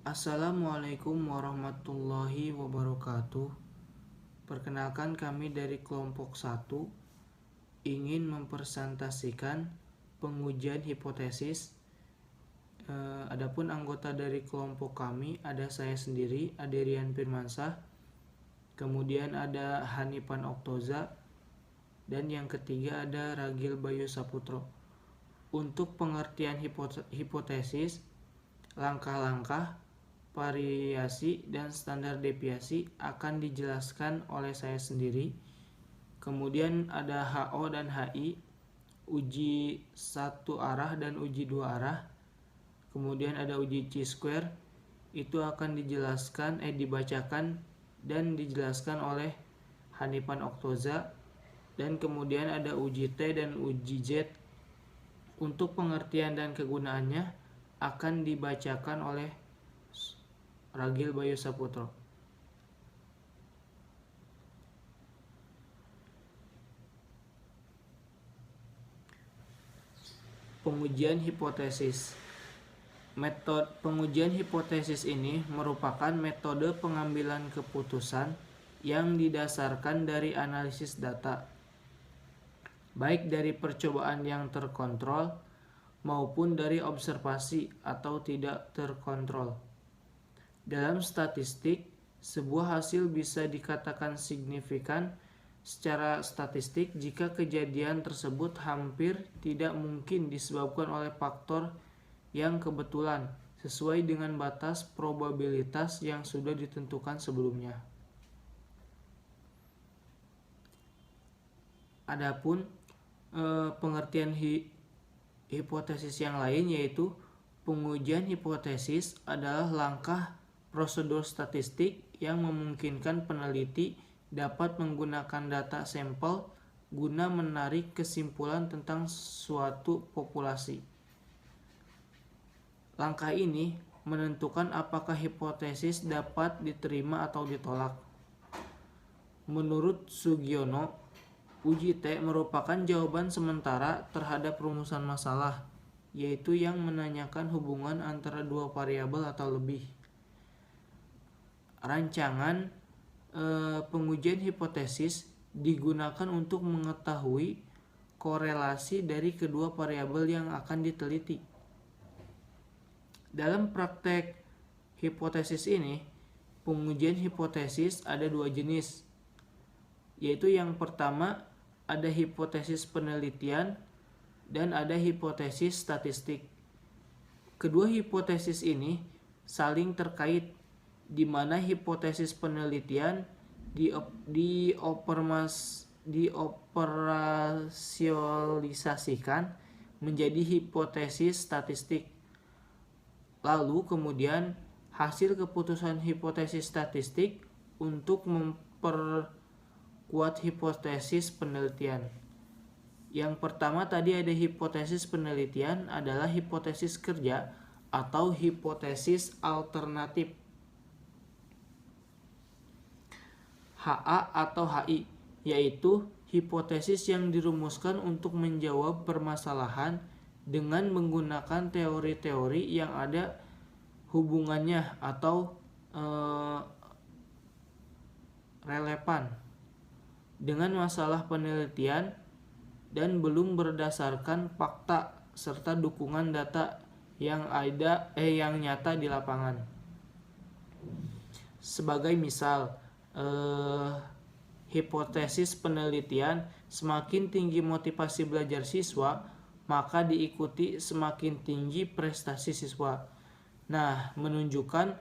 Assalamualaikum warahmatullahi wabarakatuh. Perkenalkan, kami dari kelompok 1 ingin mempresentasikan pengujian hipotesis. Adapun anggota dari kelompok kami ada saya sendiri, Aderian Firmansyah, kemudian ada Hanifan Oktoza, dan yang ketiga ada Ragil Bayu Saputro. Untuk pengertian hipotesis, langkah-langkah, variasi, dan standar deviasi akan dijelaskan oleh saya sendiri. Kemudian ada HO dan HI, uji satu arah dan uji dua arah. Kemudian ada uji chi-square, itu akan dibacakan dan dijelaskan oleh Hanifan Oktoza. Dan kemudian ada uji T dan uji Z. Untuk pengertian dan kegunaannya akan dibacakan oleh Ragil Bayu Saputro. Pengujian hipotesis. Metode pengujian hipotesis ini merupakan metode pengambilan keputusan yang didasarkan dari analisis data, baik dari percobaan yang terkontrol maupun dari observasi atau tidak terkontrol. Dalam statistik, sebuah hasil bisa dikatakan signifikan secara statistik jika kejadian tersebut hampir tidak mungkin disebabkan oleh faktor yang kebetulan sesuai dengan batas probabilitas yang sudah ditentukan sebelumnya. Adapun pengertian hipotesis yang lain, yaitu pengujian hipotesis adalah langkah prosedur statistik yang memungkinkan peneliti dapat menggunakan data sampel guna menarik kesimpulan tentang suatu populasi. Langkah ini menentukan apakah hipotesis dapat diterima atau ditolak. Menurut Sugiono, uji T merupakan jawaban sementara terhadap rumusan masalah, yaitu yang menanyakan hubungan antara dua variabel atau lebih. Rancangan pengujian hipotesis digunakan untuk mengetahui korelasi dari kedua variabel yang akan diteliti. Dalam praktek hipotesis ini, pengujian hipotesis ada dua jenis, yaitu yang pertama ada hipotesis penelitian dan ada hipotesis statistik. Kedua hipotesis ini saling terkait, di mana hipotesis penelitian dioperasionalisasikan menjadi hipotesis statistik. Lalu kemudian hasil keputusan hipotesis statistik untuk memperkuat hipotesis penelitian. Yang pertama tadi ada hipotesis penelitian adalah hipotesis kerja atau hipotesis alternatif. HA atau HI, yaitu hipotesis yang dirumuskan untuk menjawab permasalahan dengan menggunakan teori-teori yang ada hubungannya atau relevan dengan masalah penelitian dan belum berdasarkan fakta serta dukungan data yang nyata di lapangan. Sebagai misal, hipotesis penelitian, semakin tinggi motivasi belajar siswa, maka diikuti semakin tinggi prestasi siswa. Nah, menunjukkan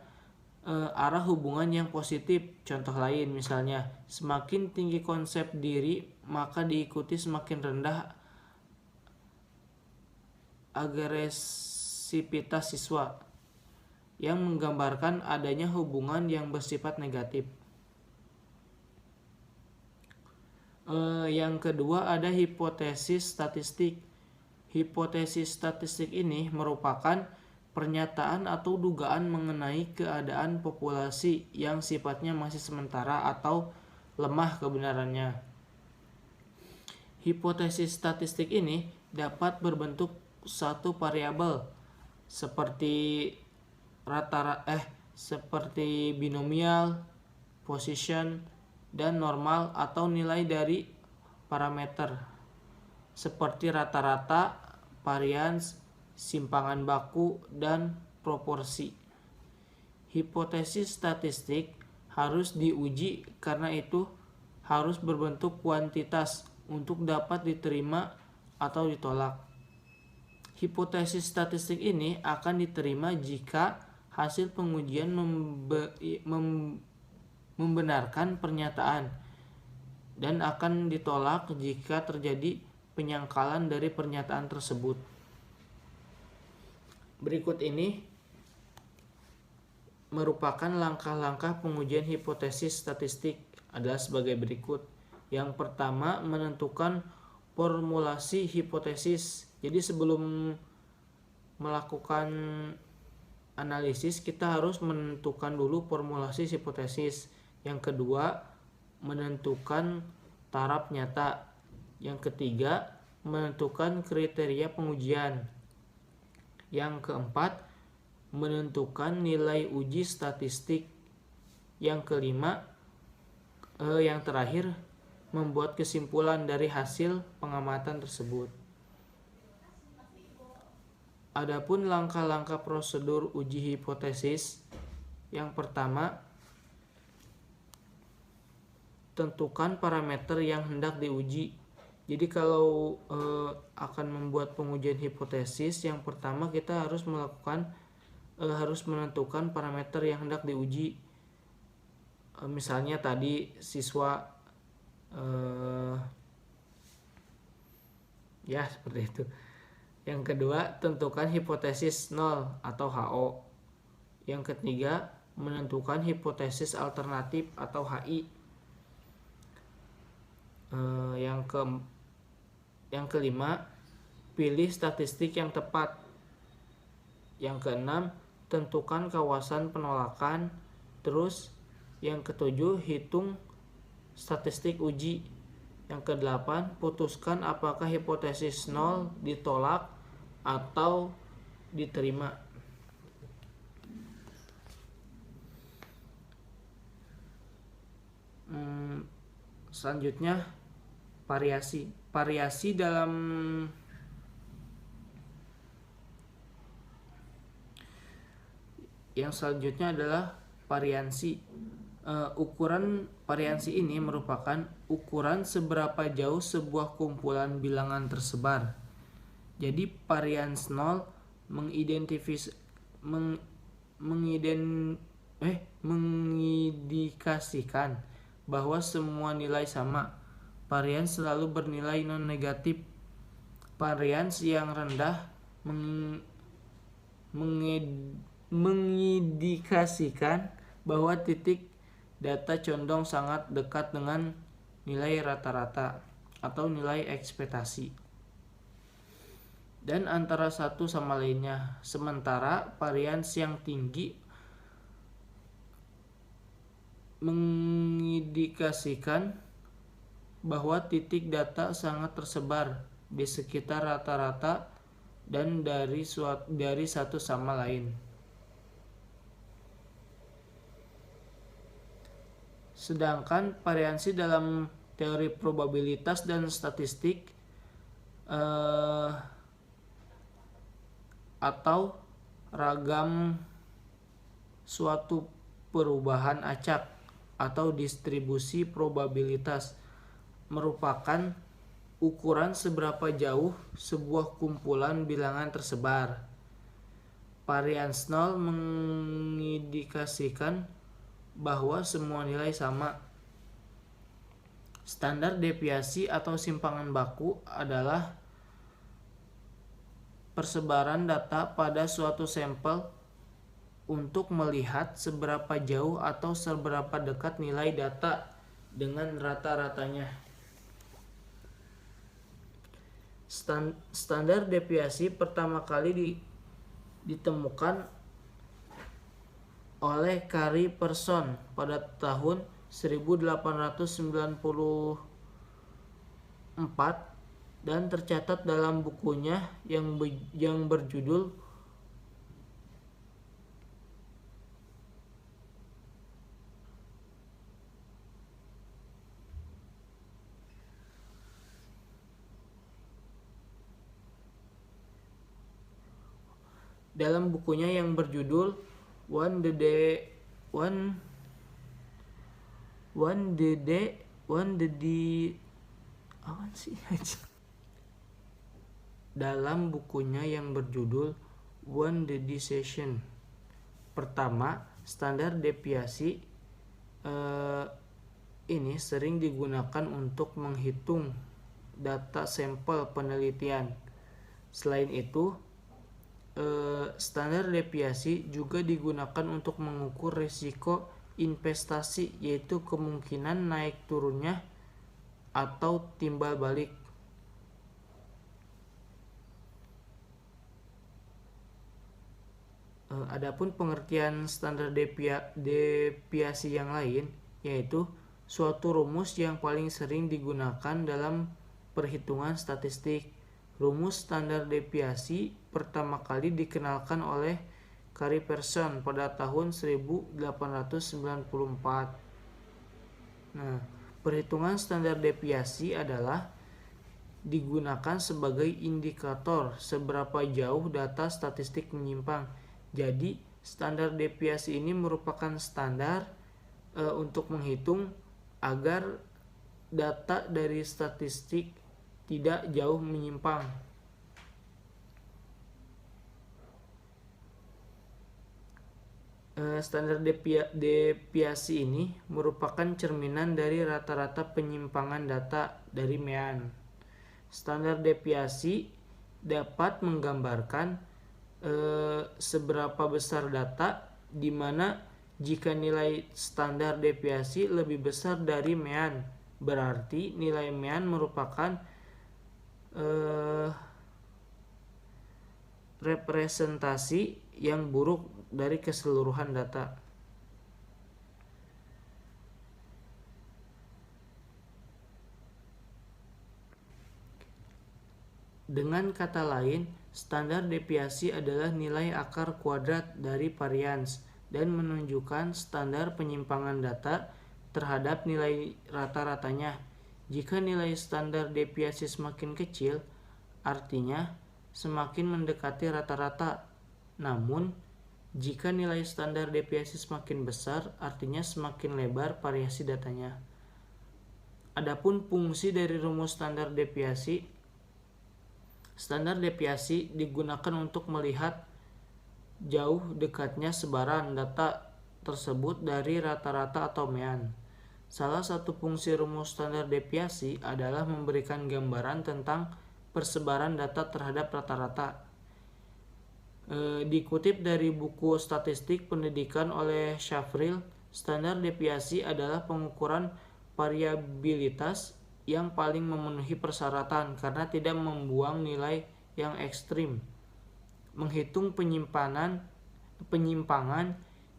arah hubungan yang positif. Contoh lain misalnya, semakin tinggi konsep diri, maka diikuti semakin rendah agresivitas siswa, yang menggambarkan adanya hubungan yang bersifat negatif. Yang kedua ada hipotesis statistik. Hipotesis statistik ini merupakan pernyataan atau dugaan mengenai keadaan populasi yang sifatnya masih sementara atau lemah kebenarannya. Hipotesis statistik ini dapat berbentuk satu variabel seperti seperti binomial, position, dan normal atau nilai dari parameter seperti rata-rata, varians, simpangan baku, dan proporsi. Hipotesis statistik harus diuji karena itu harus berbentuk kuantitas untuk dapat diterima atau ditolak. Hipotesis statistik ini akan diterima jika hasil pengujian membenarkan pernyataan dan akan ditolak jika terjadi penyangkalan dari pernyataan tersebut. Berikut ini merupakan langkah-langkah pengujian hipotesis statistik adalah sebagai berikut. Yang pertama, menentukan formulasi hipotesis. Jadi sebelum melakukan analisis, kita harus menentukan dulu formulasi hipotesis. Yang kedua, menentukan taraf nyata. Yang ketiga, menentukan kriteria pengujian. Yang keempat, menentukan nilai uji statistik. Yang kelima, yang terakhir, membuat kesimpulan dari hasil pengamatan tersebut. Adapun langkah-langkah prosedur uji hipotesis, yang pertama, tentukan parameter yang hendak diuji. Jadi kalau akan membuat pengujian hipotesis, yang pertama kita harus menentukan parameter yang hendak diuji. Misalnya tadi siswa ya seperti itu. Yang kedua, tentukan hipotesis nol atau HO. Yang ketiga, menentukan hipotesis alternatif atau HI. Yang kelima, pilih statistik yang tepat. Yang keenam, tentukan kawasan penolakan. Terus yang ketujuh, hitung statistik uji. Yang kedelapan, putuskan apakah hipotesis nol ditolak atau diterima. Selanjutnya, variasi. Variasi dalam yang selanjutnya adalah variansi. Ukuran variansi ini merupakan ukuran seberapa jauh sebuah kumpulan bilangan tersebar. Jadi varians nol mengindikasikan bahwa semua nilai sama. Varians selalu bernilai non negatif. Varians yang rendah mengindikasikan bahwa titik data condong sangat dekat dengan nilai rata-rata atau nilai ekspektasi dan antara satu sama lainnya. Sementara varians yang tinggi mengindikasikan bahwa titik data sangat tersebar di sekitar rata-rata dan dari satu sama lain. Sedangkan variansi dalam teori probabilitas dan statistik atau ragam suatu perubahan acak atau distribusi probabilitas merupakan ukuran seberapa jauh sebuah kumpulan bilangan tersebar. Varians nol mengindikasikan bahwa semua nilai sama. Standar deviasi atau simpangan baku adalah persebaran data pada suatu sampel untuk melihat seberapa jauh atau seberapa dekat nilai data dengan rata-ratanya. Standar deviasi pertama kali ditemukan oleh Carey Person pada tahun 1894 dan tercatat dalam bukunya yang berjudul dalam bukunya yang berjudul One the Day apa sih? Dalam bukunya yang berjudul One the Decision. Pertama, standar deviasi ini sering digunakan untuk menghitung data sampel penelitian. Selain itu, standar deviasi juga digunakan untuk mengukur risiko investasi, yaitu kemungkinan naik turunnya atau timbal balik. Adapun pengertian standar deviasi yang lain, yaitu suatu rumus yang paling sering digunakan dalam perhitungan statistik. Rumus standar deviasi pertama kali dikenalkan oleh Carey Pearson pada tahun 1894. Nah, perhitungan standar deviasi adalah digunakan sebagai indikator seberapa jauh data statistik menyimpang. Jadi, standar deviasi ini merupakan standar untuk menghitung agar data dari statistik tidak jauh menyimpang. Standar deviasi ini merupakan cerminan dari rata-rata penyimpangan data dari mean. Standar deviasi dapat menggambarkan seberapa besar data, di mana jika nilai standar deviasi lebih besar dari mean, berarti nilai mean merupakan representasi yang buruk dari keseluruhan data. Dengan kata lain, standar deviasi adalah nilai akar kuadrat dari varians dan menunjukkan standar penyimpangan data terhadap nilai rata-ratanya. Jika nilai standar deviasi semakin kecil, artinya semakin mendekati rata-rata. Namun, jika nilai standar deviasi semakin besar, artinya semakin lebar variasi datanya. Adapun fungsi dari rumus standar deviasi, standar deviasi digunakan untuk melihat jauh dekatnya sebaran data tersebut dari rata-rata atau mean. Salah satu fungsi rumus standar deviasi adalah memberikan gambaran tentang persebaran data terhadap rata-rata. Dikutip dari buku Statistik Pendidikan oleh Shafrill, standar deviasi adalah pengukuran variabilitas yang paling memenuhi persyaratan karena tidak membuang nilai yang ekstrim, menghitung penyimpangan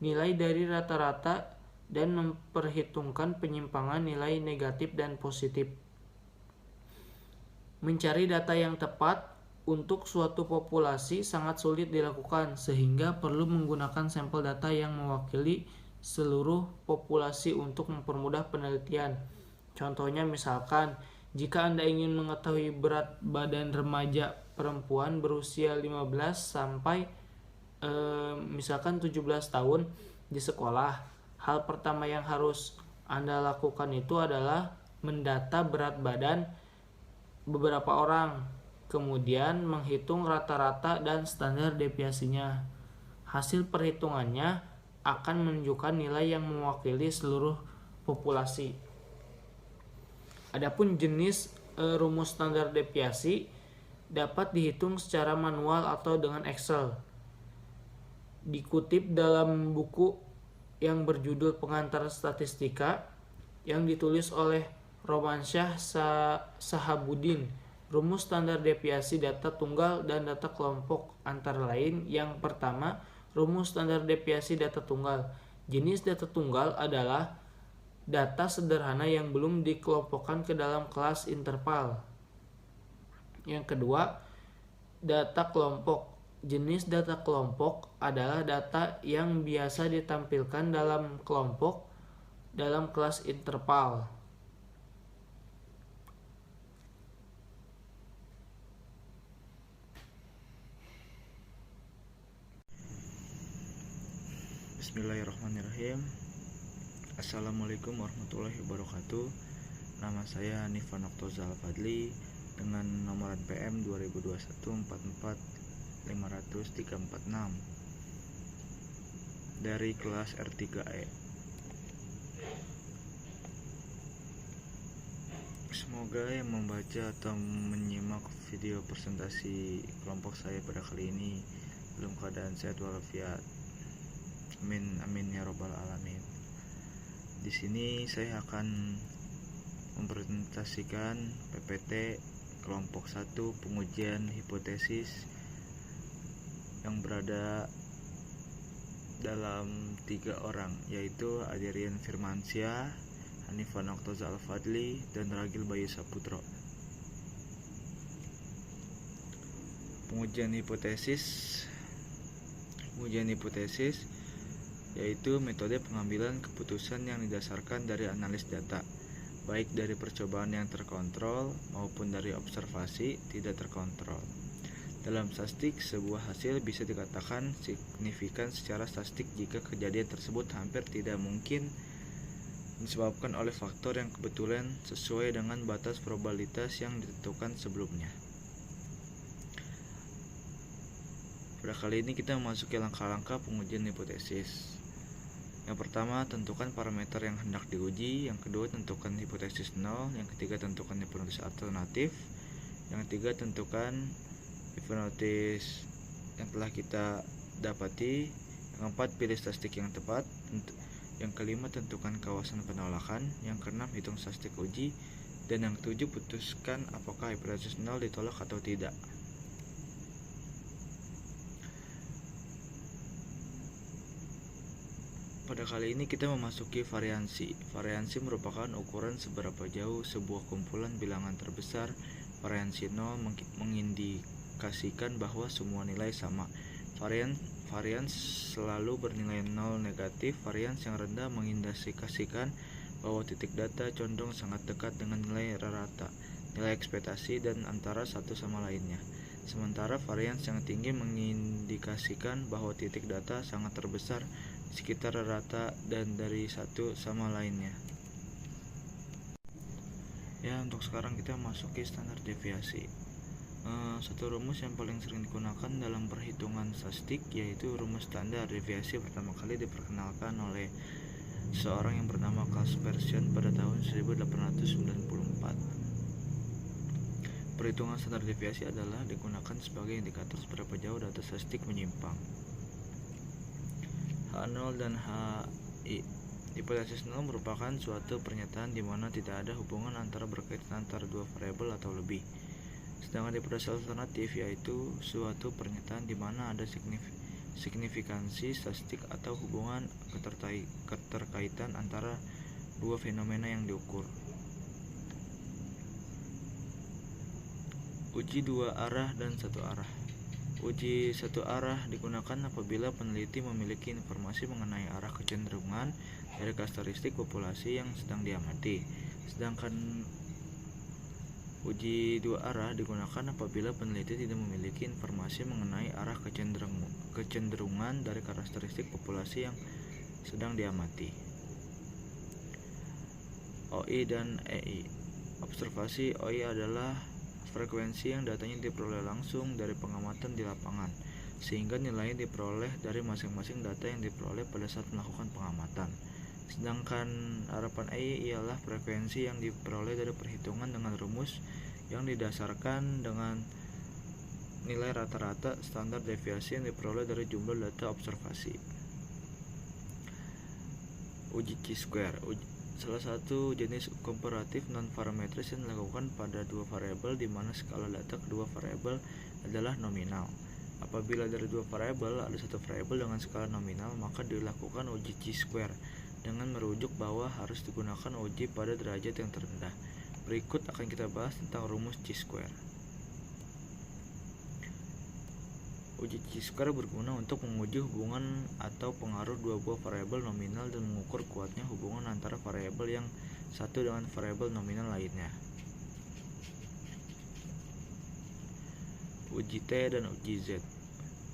nilai dari rata-rata, dan memperhitungkan penyimpangan nilai negatif dan positif. Mencari data yang tepat untuk suatu populasi sangat sulit dilakukan, sehingga perlu menggunakan sampel data yang mewakili seluruh populasi untuk mempermudah penelitian. Contohnya misalkan, jika Anda ingin mengetahui berat badan remaja perempuan berusia 15 sampai misalkan 17 tahun di sekolah, hal pertama yang harus Anda lakukan itu adalah mendata berat badan beberapa orang, kemudian menghitung rata-rata dan standar deviasinya. Hasil perhitungannya akan menunjukkan nilai yang mewakili seluruh populasi. Adapun jenis rumus standar deviasi dapat dihitung secara manual atau dengan Excel. Dikutip dalam buku yang berjudul Pengantar Statistika yang ditulis oleh Romansyah Sahabuddin, rumus standar deviasi data tunggal dan data kelompok antara lain. Yang pertama, rumus standar deviasi data tunggal. Jenis data tunggal adalah data sederhana yang belum dikelompokkan ke dalam kelas interval. Yang kedua, data kelompok. Jenis data kelompok adalah data yang biasa ditampilkan dalam kelompok dalam kelas interval. Bismillahirrahmanirrahim. Assalamualaikum warahmatullahi wabarakatuh. Nama saya Hanifan Oktozal Fadli dengan nomor PM 2021-44-50346 dari kelas R3E. Semoga yang membaca atau menyimak video presentasi kelompok saya pada kali ini dalam keadaan sehat walafiat. Amin amin ya robbal alamin. Di sini saya akan mempresentasikan PPT kelompok 1 pengujian hipotesis yang berada dalam 3 orang, yaitu Adrian Firmansyah, Hanifan Oktozal Fadli, dan Ragil Bayu Saputro. Pengujian hipotesis yaitu metode pengambilan keputusan yang didasarkan dari analis data, baik dari percobaan yang terkontrol maupun dari observasi tidak terkontrol. Dalam statistik, sebuah hasil bisa dikatakan signifikan secara statistik jika kejadian tersebut hampir tidak mungkin disebabkan oleh faktor yang kebetulan sesuai dengan batas probabilitas yang ditentukan sebelumnya. Pada kali ini kita memasuki langkah-langkah pengujian hipotesis. Yang pertama, tentukan parameter yang hendak diuji. Yang kedua, tentukan hipotesis 0. Yang ketiga, tentukan hipotesis alternatif. Yang ketiga, tentukan hipotesis yang telah kita dapati. Yang keempat, pilih statistik yang tepat. Yang kelima, tentukan kawasan penolakan. Yang keenam, hitung statistik uji. Dan yang ketujuh, putuskan apakah hipotesis 0 ditolak atau tidak. Pada kali ini kita memasuki variansi. Variansi merupakan ukuran seberapa jauh sebuah kumpulan bilangan terbesar. Variansi 0 mengindikasikan bahwa semua nilai sama. Varians selalu bernilai 0 negatif. Varians yang rendah mengindikasikan bahwa titik data condong sangat dekat dengan nilai rata, nilai ekspektasi, dan antara satu sama lainnya. Sementara varians yang tinggi mengindikasikan bahwa titik data sangat terbesar di sekitar rata dan dari satu sama lainnya. Ya, untuk sekarang kita masuki standar deviasi. Satu rumus yang paling sering digunakan dalam perhitungan statistik yaitu rumus standar deviasi pertama kali diperkenalkan oleh seorang yang bernama Kaspersky pada tahun 1894. Perhitungan standar deviasi adalah digunakan sebagai indikator seberapa jauh data statistik menyimpang. H0 dan HI. Hipotesis 0 merupakan suatu pernyataan di mana tidak ada hubungan antara berkaitan antara dua variabel atau lebih. Sedangkan hipotesis alternatif yaitu suatu pernyataan di mana ada signifikansi statistik atau hubungan keterkaitan antara dua fenomena yang diukur. Uji dua arah dan satu arah. Uji satu arah digunakan apabila peneliti memiliki informasi mengenai arah kecenderungan dari karakteristik populasi yang sedang diamati. Sedangkan uji dua arah digunakan apabila peneliti tidak memiliki informasi mengenai arah kecenderungan dari karakteristik populasi yang sedang diamati. OI dan EI. Observasi OI adalah frekuensi yang datanya diperoleh langsung dari pengamatan di lapangan, sehingga nilainya diperoleh dari masing-masing data yang diperoleh pada saat melakukan pengamatan. Sedangkan harapan EI ialah frekuensi yang diperoleh dari perhitungan dengan rumus yang didasarkan dengan nilai rata-rata standar deviasi yang diperoleh dari jumlah data observasi. Uji chi-square. Salah satu jenis komparatif non-parametris yang dilakukan pada dua variabel di mana skala data kedua variabel adalah nominal. Apabila dari dua variabel ada satu variabel dengan skala nominal, maka dilakukan uji chi-square dengan merujuk bahwa harus digunakan uji pada derajat yang terendah. Berikut akan kita bahas tentang rumus chi-square. Uji chi-square berguna untuk menguji hubungan atau pengaruh dua buah variabel nominal dan mengukur kuatnya hubungan antara variabel yang satu dengan variabel nominal lainnya. Uji T dan uji Z.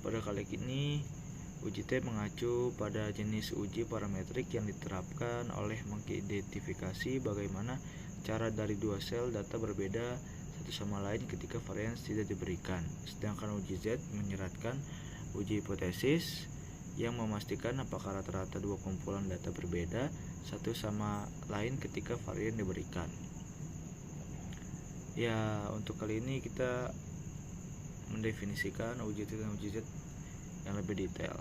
Pada kali ini Uji T mengacu pada jenis uji parametrik yang diterapkan oleh mengidentifikasi bagaimana cara dari dua sel data berbeda satu sama lain ketika varians tidak diberikan. Sedangkan uji Z menyeratkan uji hipotesis yang memastikan apakah rata-rata dua kumpulan data berbeda satu sama lain ketika varian diberikan. Ya, untuk kali ini kita mendefinisikan uji T dan uji Z yang lebih detail.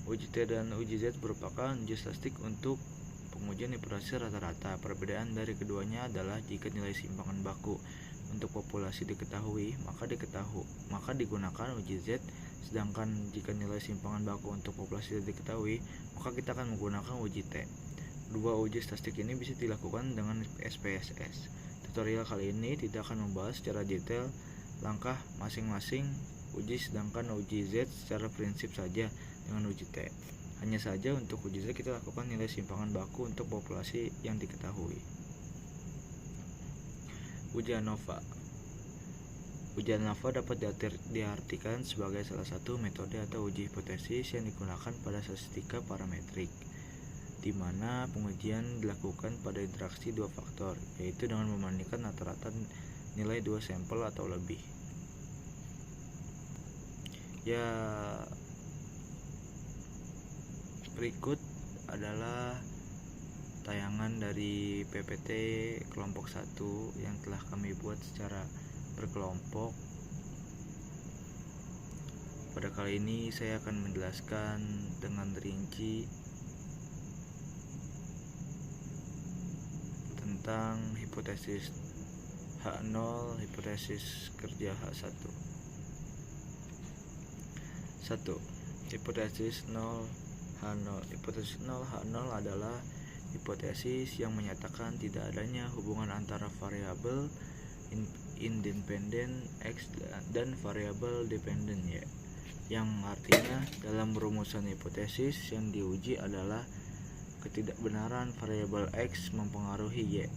Uji T dan uji Z merupakan uji statistik untuk pengujian hipotesis rata-rata. Perbedaan dari keduanya adalah jika nilai simpangan baku untuk populasi diketahui, maka digunakan uji Z, sedangkan jika nilai simpangan baku untuk populasi tidak diketahui, maka kita akan menggunakan uji T. Dua uji statistik ini bisa dilakukan dengan SPSS. Tutorial kali ini tidak akan membahas secara detail langkah masing-masing uji, sedangkan uji Z secara prinsip saja dengan uji T. Hanya saja untuk uji Z kita lakukan nilai simpangan baku untuk populasi yang diketahui. Uji ANOVA. Uji ANOVA dapat diartikan sebagai salah satu metode atau uji hipotesis yang digunakan pada statistika parametrik, di mana pengujian dilakukan pada interaksi dua faktor, yaitu dengan membandingkan rata-rata nilai dua sampel atau lebih. Ya, berikut adalah tayangan dari PPT kelompok 1 yang telah kami buat secara berkelompok. Pada kali ini saya akan menjelaskan dengan rinci tentang hipotesis H0, hipotesis kerja H1. 1. Hipotesis 0 H0. Hipotesis 0 H0 adalah hipotesis yang menyatakan tidak adanya hubungan antara variabel independen X dan variabel dependen Y, yang artinya dalam rumusan hipotesis yang diuji adalah ketidakbenaran variabel X mempengaruhi Y.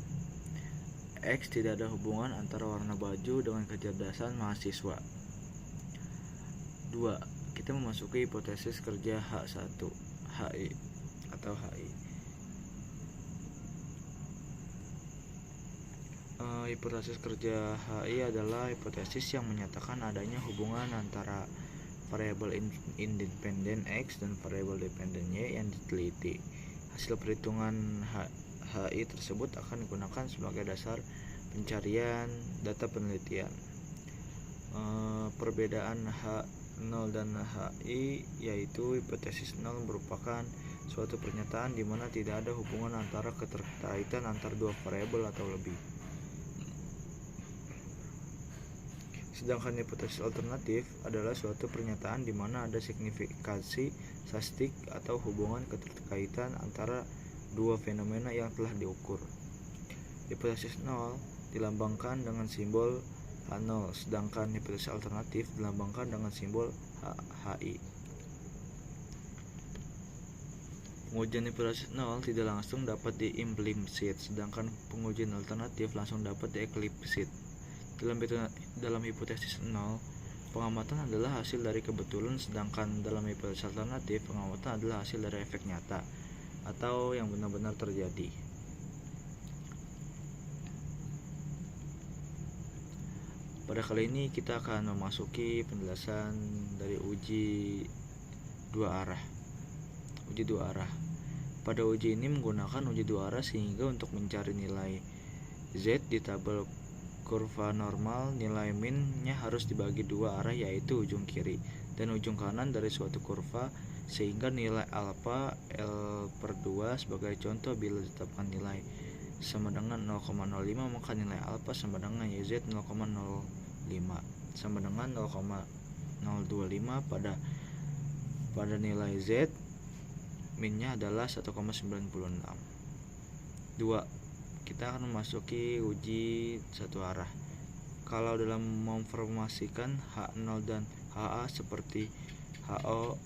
X tidak ada hubungan antara warna baju dengan kecerdasan mahasiswa. 2. Kita memasuki hipotesis kerja H1, HI atau HI. Hipotesis kerja HI adalah hipotesis yang menyatakan adanya hubungan antara variabel independen X dan variabel dependen Y yang diteliti. Hasil perhitungan HI tersebut akan digunakan sebagai dasar pencarian data penelitian. Perbedaan H0 dan HI yaitu hipotesis 0 merupakan suatu pernyataan di mana tidak ada hubungan antara keterkaitan antar dua variabel atau lebih. Sedangkan hipotesis alternatif adalah suatu pernyataan di mana ada signifikansi statistik atau hubungan keterkaitan antara dua fenomena yang telah diukur. Hipotesis 0 dilambangkan dengan simbol H0, sedangkan hipotesis alternatif dilambangkan dengan simbol HI. Pengujian hipotesis 0 tidak langsung dapat diimplisит, sedangkan pengujian alternatif langsung dapat dieksplisit. Dalam hipotesis 0, pengamatan adalah hasil dari kebetulan, sedangkan dalam hipotesis alternatif pengamatan adalah hasil dari efek nyata atau yang benar-benar terjadi. Pada kali ini kita akan memasuki penjelasan dari uji dua arah. Uji dua arah. Pada uji ini menggunakan uji dua arah sehingga untuk mencari nilai Z di tabel kurva normal, nilai min-nya harus dibagi dua arah, yaitu ujung kiri dan ujung kanan dari suatu kurva, sehingga nilai alfa L/2 sebagai contoh bila ditetapkan nilai sama dengan 0,05, maka nilai alfa sama dengan YZ 0,05 sama dengan 0,025 pada nilai Z minnya adalah 1,96. 2. Kita akan memasuki uji satu arah. Kalau dalam memformasikan H0 dan HA seperti HO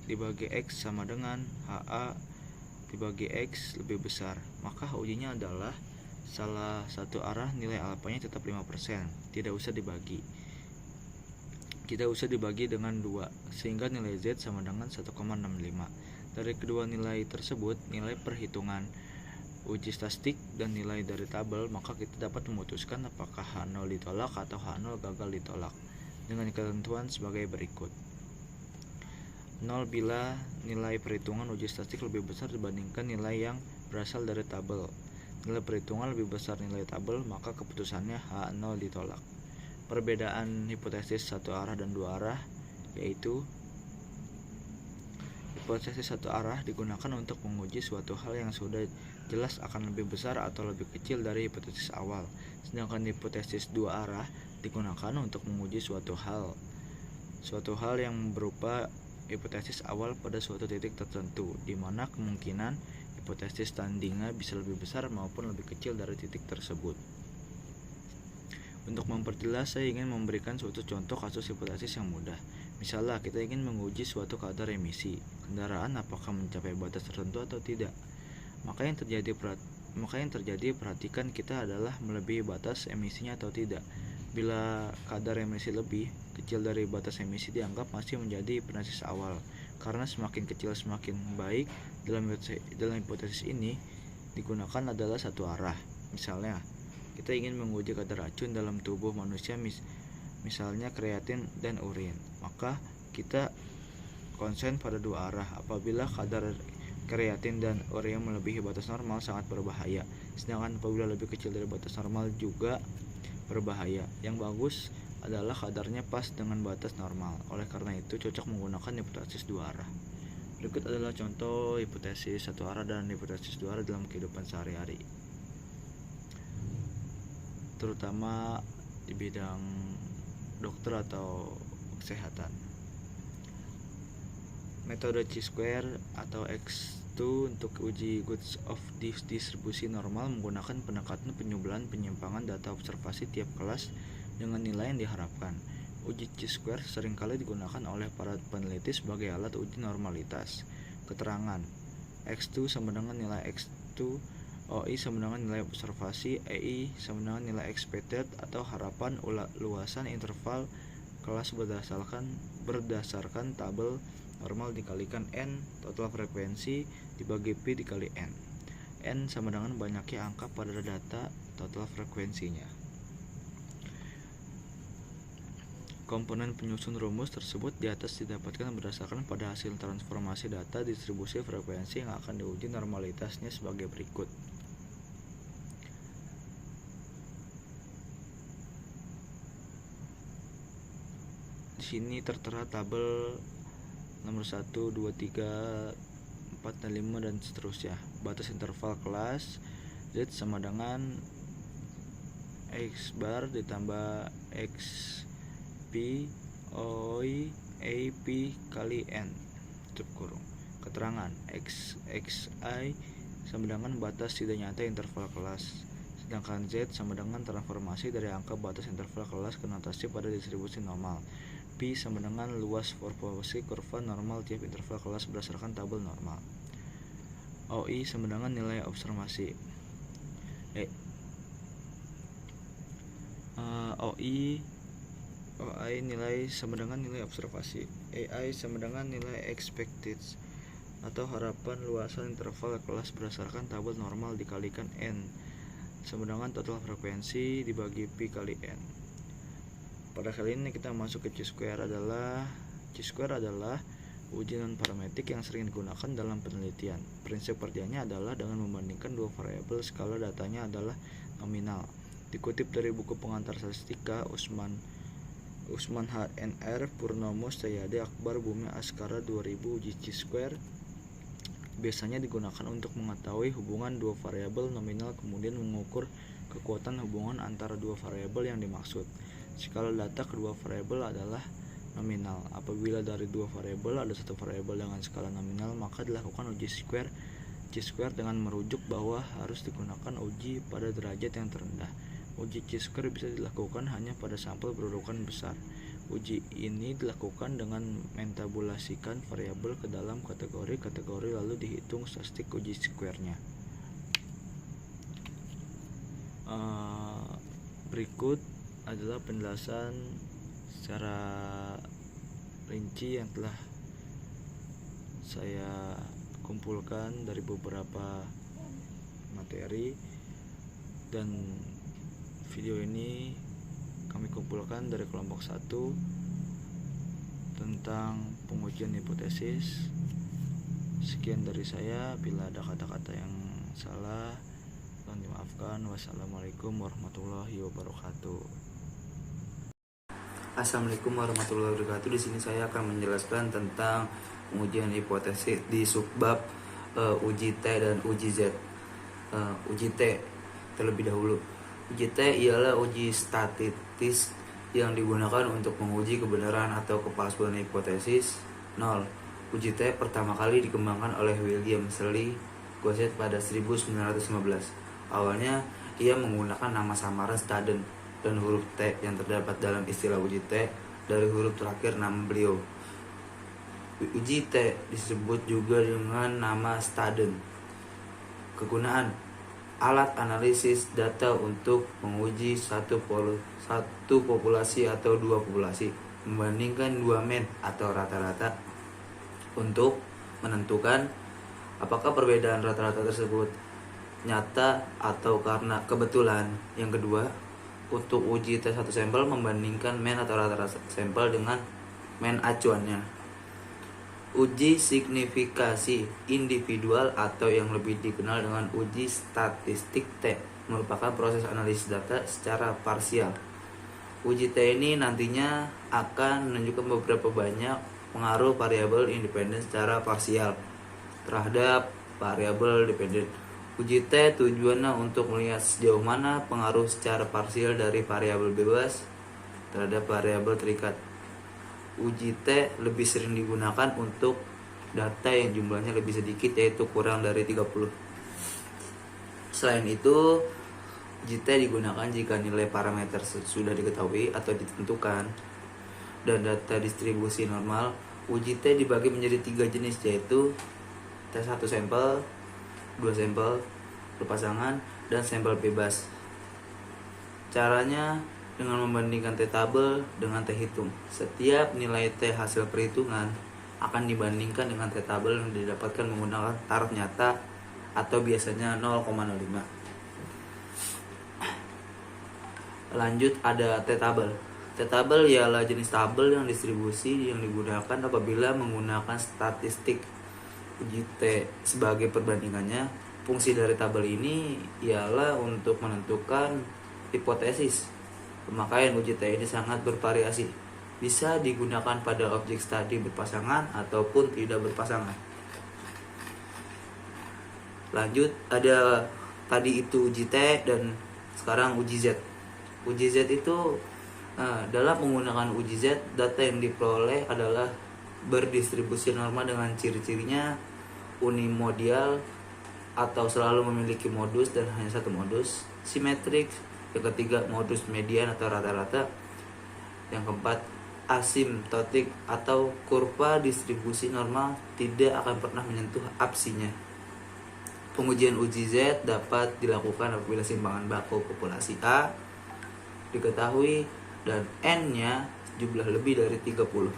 dibagi X sama dengan HA dibagi X lebih besar, maka ujinya adalah salah satu arah nilai alfanya tetap 5%, tidak usah dibagi. kita usah dibagi dengan 2 sehingga nilai Z sama dengan 1,65. Dari kedua nilai tersebut, nilai perhitungan uji statistik dan nilai dari tabel, maka kita dapat memutuskan apakah H0 ditolak atau H0 gagal ditolak dengan ketentuan sebagai berikut. 0 bila nilai perhitungan uji statistik lebih besar dibandingkan nilai yang berasal dari tabel. Nilai perhitungan lebih besar nilai tabel, maka keputusannya H0 ditolak. Perbedaan hipotesis satu arah dan dua arah, yaitu hipotesis satu arah digunakan untuk menguji suatu hal yang sudah jelas akan lebih besar atau lebih kecil dari hipotesis awal, sedangkan hipotesis dua arah digunakan untuk menguji suatu hal yang berupa hipotesis awal pada suatu titik tertentu, di mana kemungkinan hipotesis tandingnya bisa lebih besar maupun lebih kecil dari titik tersebut. Untuk memperjelas, saya ingin memberikan suatu contoh kasus hipotesis yang mudah. Misalnya, kita ingin menguji suatu kadar emisi kendaraan apakah mencapai batas tertentu atau tidak. Maka yang terjadi perhatikan kita adalah melebihi batas emisinya atau tidak. Bila kadar emisi lebih kecil dari batas emisi dianggap masih menjadi hipotesis awal, karena semakin kecil semakin baik. Dalam hipotesis ini digunakan adalah satu arah. Misalnya, kita ingin menguji kadar racun dalam tubuh manusia, misalnya kreatin dan urin, maka kita konsen pada dua arah. Apabila kadar kreatin dan urin melebihi batas normal sangat berbahaya, sedangkan apabila lebih kecil dari batas normal juga berbahaya. Yang bagus adalah kadarnya pas dengan batas normal. Oleh karena itu cocok menggunakan hipotesis dua arah. Berikut adalah contoh hipotesis satu arah dan hipotesis dua arah dalam kehidupan sehari-hari, terutama di bidang dokter atau kesehatan. Metode chi-square atau X2 untuk uji goods of distribusi normal menggunakan pendekatan penyumbatan penyimpangan data observasi tiap kelas dengan nilai yang diharapkan. Uji chi-square seringkali digunakan oleh para peneliti sebagai alat uji normalitas. Keterangan X2 sama dengan nilai X2, OI sama dengan nilai observasi, EI sama dengan nilai expected atau harapan luasan interval kelas berdasarkan tabel normal dikalikan N, total frekuensi dibagi P dikali N. N sama dengan banyaknya angka pada data total frekuensinya. Komponen penyusun rumus tersebut di atas didapatkan berdasarkan pada hasil transformasi data distribusi frekuensi yang akan diuji normalitasnya sebagai berikut. Di sini tertera tabel nomor 1, 2, 3, 4, dan 5 dan seterusnya. Batas interval kelas Z sama dengan X bar ditambah X P OI AP kali N tutup kurung. Keterangan XI sama dengan batas tidak nyata interval kelas, sedangkan Z sama dengan transformasi dari angka batas interval kelas ke notasi pada distribusi normal. P sama dengan luas proporsi kurva normal tiap interval kelas berdasarkan tabel normal. OI sama dengan nilai observasi. OI nilai sama dengan nilai observasi. AI sama dengan nilai expected atau harapan luasan interval kelas berdasarkan tabel normal dikalikan N sama dengan total frekuensi dibagi P kali N. Pada kali ini kita masuk ke chi-square adalah uji non-parametrik yang sering digunakan dalam penelitian. Prinsip kerjanya adalah dengan membandingkan dua variabel skala datanya adalah nominal. Dikutip dari buku pengantar statistika Usman HNR Purnomo Setiadi Akbar Bumi Askara 2000. Uji chi-square biasanya digunakan untuk mengetahui hubungan dua variabel nominal, kemudian mengukur kekuatan hubungan antara dua variabel yang dimaksud. Skala data kedua variabel adalah nominal. Apabila dari dua variabel ada satu variabel dengan skala nominal, maka dilakukan uji chi-square dengan merujuk bahwa harus digunakan uji pada derajat yang terendah. Uji chi-square bisa dilakukan hanya pada sampel berurutan besar. Uji ini dilakukan dengan mentabulasikan variabel ke dalam kategori lalu dihitung statistik uji square-nya. Berikut adalah penjelasan secara rinci yang telah saya kumpulkan dari beberapa materi, dan video ini kami kumpulkan dari kelompok 1 tentang pengujian hipotesis. Sekian dari saya, bila ada kata-kata yang salah mohon dimaafkan. Wassalamualaikum warahmatullahi wabarakatuh. Assalamualaikum warahmatullahi wabarakatuh. Di sini saya akan menjelaskan tentang pengujian hipotesis di subbab uji T dan uji Z. Uji T terlebih dahulu. Uji T ialah uji statistik yang digunakan untuk menguji kebenaran atau kepalsuan hipotesis. 0. Uji T pertama kali dikembangkan oleh William Shelley Gosset pada 1915. Awalnya ia menggunakan nama samaran Staden dan huruf T yang terdapat dalam istilah uji T dari huruf terakhir nama beliau. Uji T disebut juga dengan nama Staden. Kegunaan: alat analisis data untuk menguji satu populasi atau dua populasi, membandingkan dua mean atau rata-rata untuk menentukan apakah perbedaan rata-rata tersebut nyata atau karena kebetulan. Yang kedua, untuk uji T satu sampel membandingkan mean atau rata-rata sampel dengan mean acuannya. Uji signifikasi individual atau yang lebih dikenal dengan uji statistik T merupakan proses analisis data secara parsial. Uji T ini nantinya akan menunjukkan beberapa banyak pengaruh variabel independen secara parsial terhadap variabel dependen. Uji T tujuannya untuk melihat sejauh mana pengaruh secara parsial dari variabel bebas terhadap variabel terikat. Uji T lebih sering digunakan untuk data yang jumlahnya lebih sedikit, yaitu kurang dari 30. Selain itu, uji T digunakan jika nilai parameter sudah diketahui atau ditentukan dan data distribusi normal. Uji T dibagi menjadi 3 jenis, yaitu T1 sampel, 2 sampel berpasangan, dan sampel bebas. Caranya dengan membandingkan T tabel dengan T hitung. Setiap nilai T hasil perhitungan akan dibandingkan dengan T tabel yang didapatkan menggunakan taraf nyata atau biasanya 0,05. Lanjut, ada T tabel. T tabel ialah jenis tabel yang distribusi yang digunakan apabila menggunakan statistik. Uji T sebagai perbandingannya. Fungsi dari tabel ini ialah untuk menentukan hipotesis. Pemakaian uji T ini sangat bervariasi. Bisa digunakan pada objek studi berpasangan ataupun tidak berpasangan. Lanjut, ada tadi itu uji T dan sekarang uji Z. Uji Z itu dalam menggunakan uji Z, data yang diperoleh adalah berdistribusi normal dengan ciri-cirinya unimodal atau selalu memiliki modus dan hanya satu modus, simetrik. Yang ketiga, modus median atau rata-rata. Yang keempat, asimptotik atau kurva distribusi normal tidak akan pernah menyentuh apsinya. Pengujian uji Z dapat dilakukan apabila simpangan baku populasi A diketahui dan N-nya jumlah lebih dari 30.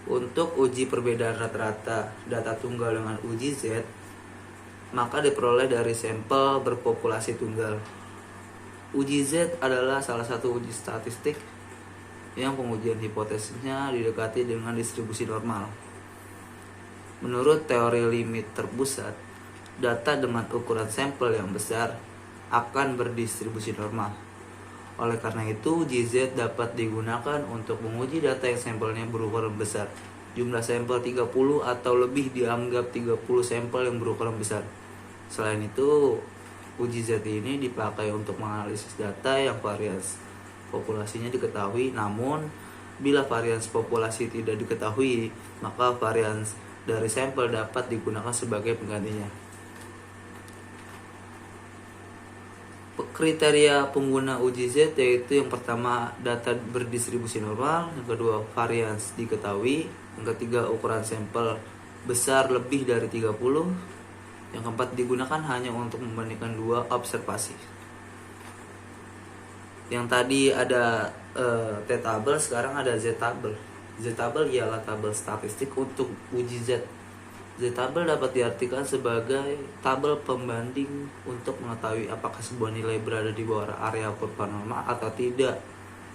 Untuk uji perbedaan rata-rata data tunggal dengan uji Z, maka diperoleh dari sampel berpopulasi tunggal. Uji Z adalah salah satu uji statistik yang pengujian hipotesisnya didekati dengan distribusi normal. Menurut teori limit terpusat, data dengan ukuran sampel yang besar akan berdistribusi normal. Oleh karena itu, uji Z dapat digunakan untuk menguji data yang sampelnya berukuran besar. Jumlah sampel 30 atau lebih dianggap 30 sampel yang berukuran besar. Selain itu, uji Z ini dipakai untuk menganalisis data yang varians populasinya diketahui, namun bila varians populasi tidak diketahui, maka varians dari sampel dapat digunakan sebagai penggantinya. Kriteria pengguna uji Z yaitu yang pertama, data berdistribusi normal, yang kedua, varians diketahui, yang ketiga, ukuran sampel besar lebih dari 30, yang keempat, digunakan hanya untuk membandingkan dua observasi. Yang tadi ada T-tabel, sekarang ada Z-tabel. Z-tabel ialah tabel statistik untuk uji Z. Z-tabel dapat diartikan sebagai tabel pembanding untuk mengetahui apakah sebuah nilai berada di bawah area kurva normal atau tidak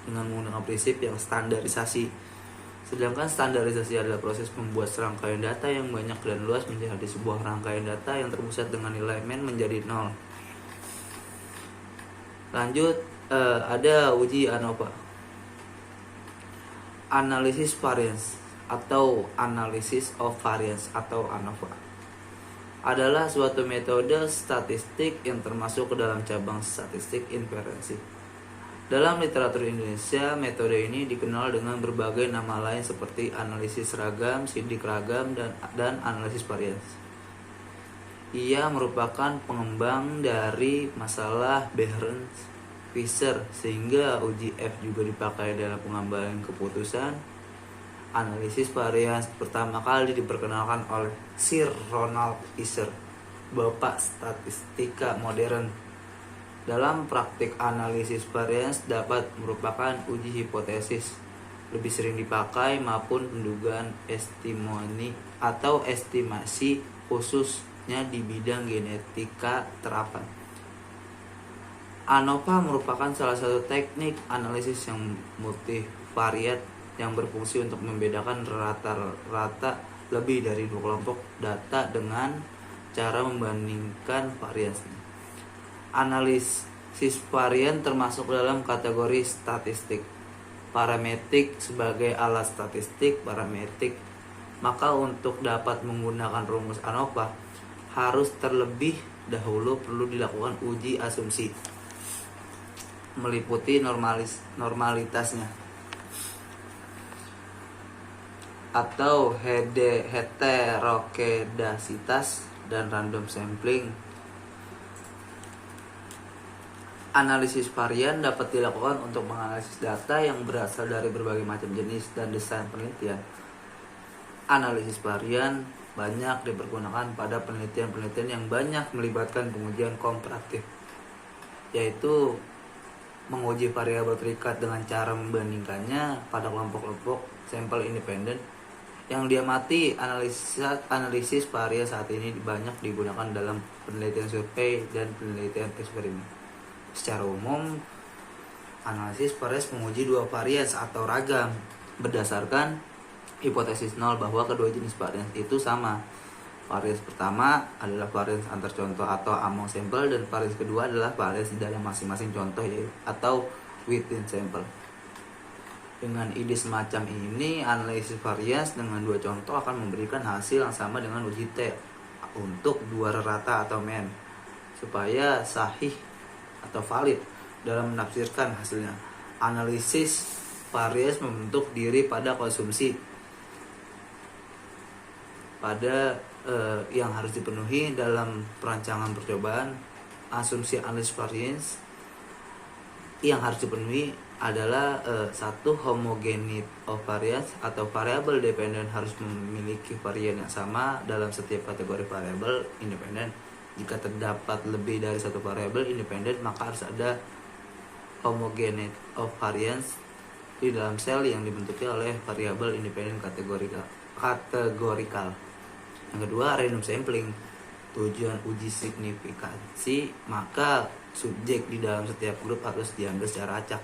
dengan menggunakan prinsip yang standarisasi. Sedangkan standarisasi adalah proses membuat serangkaian data yang banyak dan luas menjadi sebuah rangkaian data yang terpusat dengan nilai min menjadi 0. Lanjut, ada uji ANOVA. Analisis variance atau analysis of variance atau ANOVA adalah suatu metode statistik yang termasuk ke dalam cabang statistik inferensi. Dalam literatur Indonesia, metode ini dikenal dengan berbagai nama lain seperti analisis ragam, sidik ragam, dan analisis variance. Ia merupakan pengembang dari masalah Behrens-Fisher, sehingga uji F juga dipakai dalam pengambilan keputusan. Analisis varians pertama kali diperkenalkan oleh Sir Ronald Fisher, bapak statistika modern. Dalam praktik analisis varians dapat merupakan uji hipotesis, lebih sering dipakai maupun pendugaan estimoni atau estimasi khususnya di bidang genetika terapan. ANOVA merupakan salah satu teknik analisis yang multivariat yang berfungsi untuk membedakan rata-rata lebih dari 2 kelompok data dengan cara membandingkan variasinya. Analisis varian termasuk dalam kategori statistik parametrik sebagai alat statistik parametrik. Maka untuk dapat menggunakan rumus ANOVA harus terlebih dahulu perlu dilakukan uji asumsi meliputi normalitasnya atau heterokedasitas dan random sampling. Analisis varian dapat dilakukan untuk menganalisis data yang berasal dari berbagai macam jenis dan desain penelitian. Analisis varian banyak dipergunakan pada penelitian-penelitian yang banyak melibatkan pengujian komparatif, yaitu menguji variabel terikat dengan cara membandingkannya pada kelompok-kelompok sampel independen. Yang diamati analisis varian saat ini banyak digunakan dalam penelitian survei dan penelitian eksperimen. Secara umum, analisis varian menguji 2 varian atau ragam berdasarkan hipotesis nol bahwa kedua jenis varian itu sama. Varian pertama adalah varian antar contoh atau among sampel, dan varian kedua adalah varian dalam masing-masing contoh atau within sample. Dengan ide semacam ini, analisis varians dengan 2 contoh akan memberikan hasil yang sama dengan uji T untuk 2 rata atau mean, supaya sahih atau valid dalam menafsirkan hasilnya. Analisis varians membentuk diri pada konsumsi pada yang harus dipenuhi dalam perancangan percobaan. Asumsi analisis varians yang harus dipenuhi adalah 1. Homogeneity of variance atau variable dependent harus memiliki varian yang sama dalam setiap kategori variabel independen. Jika terdapat lebih dari 1 variabel independen, maka harus ada homogeneity of variance di dalam sel yang dibentuknya oleh variabel independen kategorikal. Yang kedua, random sampling. Tujuan uji signifikansi, maka subjek di dalam setiap grup harus diambil secara acak.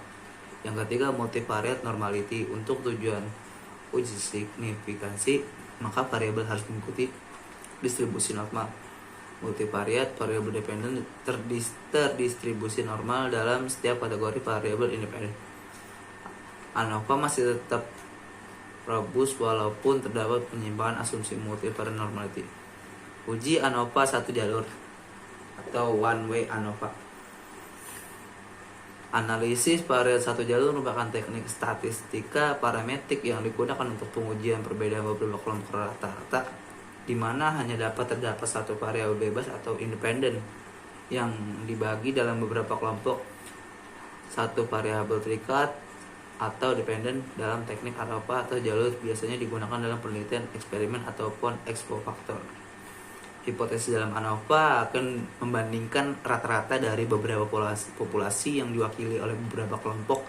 Yang ketiga, multivariate normality. Untuk tujuan uji signifikansi, maka variabel harus mengikuti distribusi normal. Multivariate variable dependent terdistribusi normal dalam setiap kategori variabel independen. ANOVA masih tetap robust walaupun terdapat penyimpangan asumsi multivariate normality. Uji ANOVA 1 jalur atau one way ANOVA. Analisis varian 1 jalur merupakan teknik statistika parametrik yang digunakan untuk pengujian perbedaan beberapa kelompok rata-rata, di mana hanya terdapat 1 variabel bebas atau independen yang dibagi dalam beberapa kelompok. 1 variabel terikat atau dependen dalam teknik ANOVA atau jalur biasanya digunakan dalam penelitian eksperimen ataupun expo factor. hipotesis dalam ANOVA akan membandingkan rata-rata dari beberapa populasi yang diwakili oleh beberapa kelompok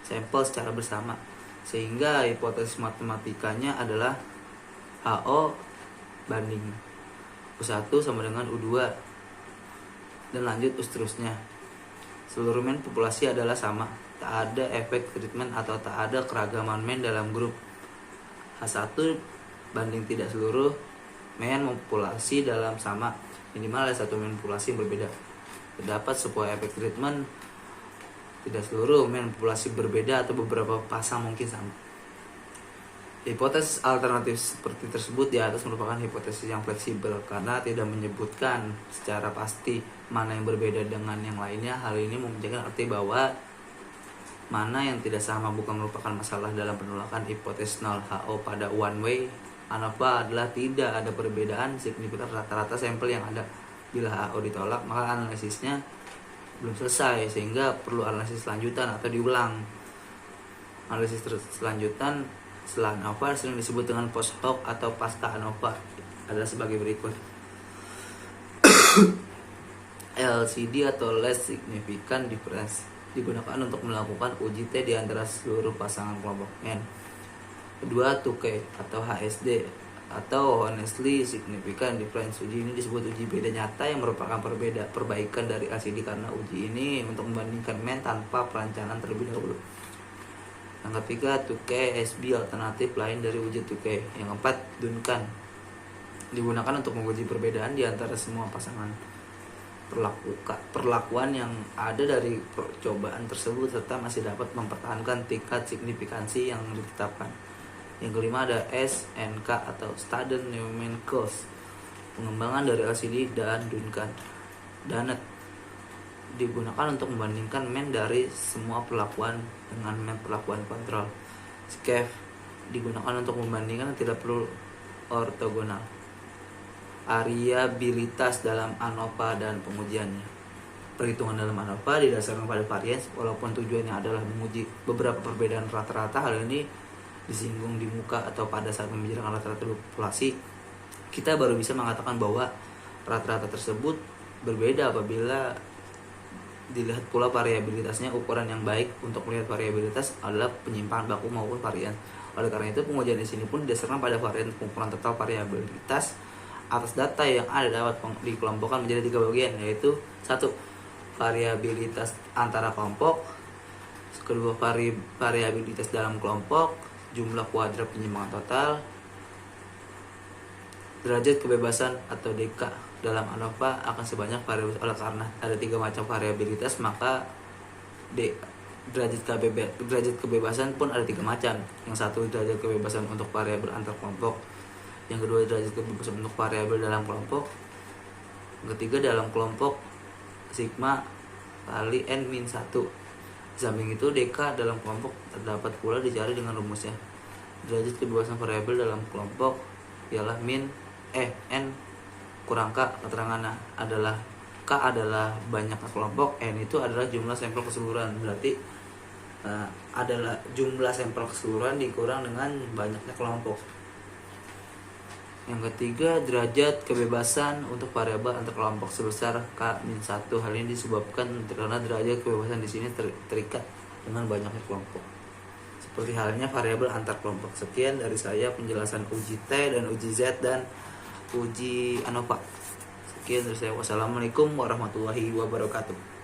sampel secara bersama, sehingga hipotesis matematikanya adalah HO banding U1 sama dengan U2 dan lanjut seterusnya. Seluruh men populasi adalah sama, tak ada efek treatment atau tak ada keragaman men dalam grup. H1 banding tidak seluruh men populasi dalam sama, minimal ada satu men populasi yang berbeda. Terdapat sebuah efek treatment tidak seluruh men populasi berbeda atau beberapa pasang mungkin sama. Hipotesis alternatif seperti tersebut di atas merupakan hipotesis yang fleksibel karena tidak menyebutkan secara pasti mana yang berbeda dengan yang lainnya. Hal ini mempunyai arti bahwa mana yang tidak sama bukan merupakan masalah dalam penolakan hipotesis 0 HO pada one way ANOVA adalah tidak ada perbedaan signifikan rata-rata sampel yang ada. Bila HO ditolak, maka analisisnya belum selesai sehingga perlu analisis lanjutan atau diulang. Analisis selanjutan setelah ANOVA sering disebut dengan post hoc atau pasca ANOVA adalah sebagai berikut. LCD atau less significant difference digunakan untuk melakukan uji T di antara seluruh pasangan kelompok N. Kedua, 2K atau HSD atau honestly significant difference. Uji ini disebut uji beda nyata yang merupakan perbaikan dari LCD karena uji ini untuk membandingkan men tanpa perencanaan terlebih dahulu. Yang ketiga, 2K SB alternatif lain dari uji 2K. Yang keempat, Duncan digunakan untuk menguji perbedaan di antara semua pasangan perlakuan yang ada dari percobaan tersebut serta masih dapat mempertahankan tingkat signifikansi yang ditetapkan. Yang kelima ada SNK atau Staden Neumann Curve, pengembangan dari LCD dan Duncan. Dunnett digunakan untuk membandingkan men dari semua perlakuan dengan men perlakuan kontrol. Scaife digunakan untuk membandingkan yang tidak perlu ortogonal. Variabilitas dalam ANOVA dan pengujiannya. Perhitungan dalam ANOVA didasarkan pada varians, walaupun tujuannya adalah menguji beberapa perbedaan rata-rata. Hal ini disinggung di muka atau pada saat membicarakan rata-rata populasi. Kita baru bisa mengatakan bahwa rata-rata tersebut berbeda apabila dilihat pula variabilitasnya. Ukuran yang baik untuk melihat variabilitas adalah penyimpangan baku maupun varian. Oleh karena itu, pengujian di sini pun didasarkan pada varian pengukuran total variabilitas atas data yang ada dapat dikelompokkan menjadi 3 bagian, yaitu 1. Variabilitas antara kelompok, kedua variabilitas dalam kelompok, jumlah kuadrat penyimpangan total, derajat kebebasan atau DK. Dalam ANOVA akan sebanyak variabilitas. Oleh karena ada 3 macam variabilitas, maka derajat kebebasan pun ada 3 macam. Yang satu derajat kebebasan untuk variabel antar kelompok, yang kedua derajat kebebasan untuk variabel dalam kelompok, yang ketiga dalam kelompok sigma kali n-1. Di samping itu DK dalam kelompok terdapat pula dicari dengan rumusnya. Derajat kebebasan variabel dalam kelompok ialah n kurang K. Keterangannya adalah K adalah banyaknya kelompok, N itu adalah jumlah sampel keseluruhan. Berarti adalah jumlah sampel keseluruhan dikurang dengan banyaknya kelompok. Yang ketiga, derajat kebebasan untuk variabel antar kelompok sebesar K-1. Hal ini disebabkan karena derajat kebebasan di sini terikat dengan banyaknya kelompok. Seperti halnya variabel antar kelompok. Sekian dari saya penjelasan uji T dan uji Z dan uji ANOVA. Sekian dari saya. Wassalamualaikum warahmatullahi wabarakatuh.